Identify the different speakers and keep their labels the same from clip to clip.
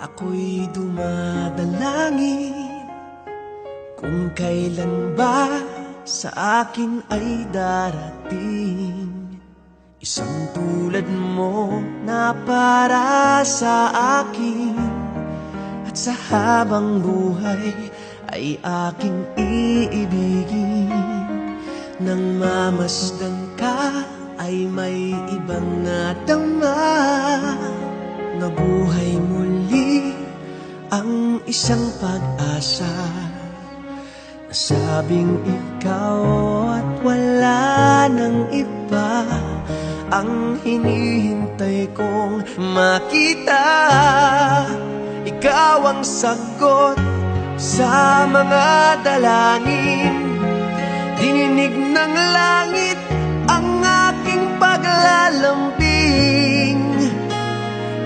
Speaker 1: Ako'y dumadalangin kung kailan ba sa akin ay darating isang tulad mo na para sa akin. At sa habang buhay ay aking iibigin. Nang mamasdan ka ay may ibang nadama, na buhay muli ang isang pag-asa. Nasabing ikaw at wala nang iba ang hinihintay kong makita. Ikaw ang sagot sa mga dalangin, dininig ng langit ang aking paglalambing.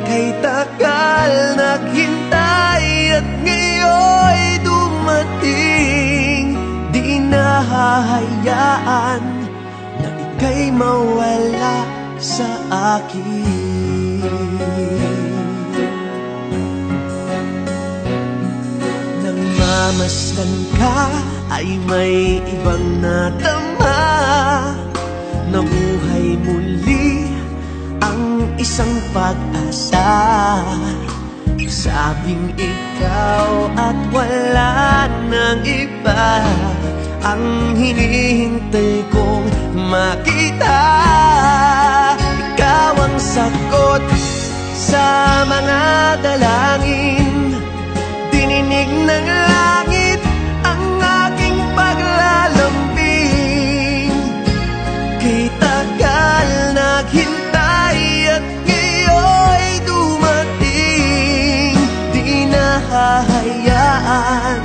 Speaker 1: Kay tagal naghintay at ngayon'y dumating. Di nahahayaan na ika'y mawala sa akin. Nang mamasdan ka ay may ibang nadama, na buhay muli ang isang pag-asa. Sabing ikaw at wala nang iba ang hinihintay kong makita. Ikaw ang sagot sa mga dalangin, dininig ng langit ang aking paglalambing. Kay tagal naghintay at ngayon'y dumating. Di nahahayaan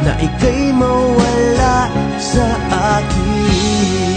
Speaker 1: na ika'y mawala sa akin.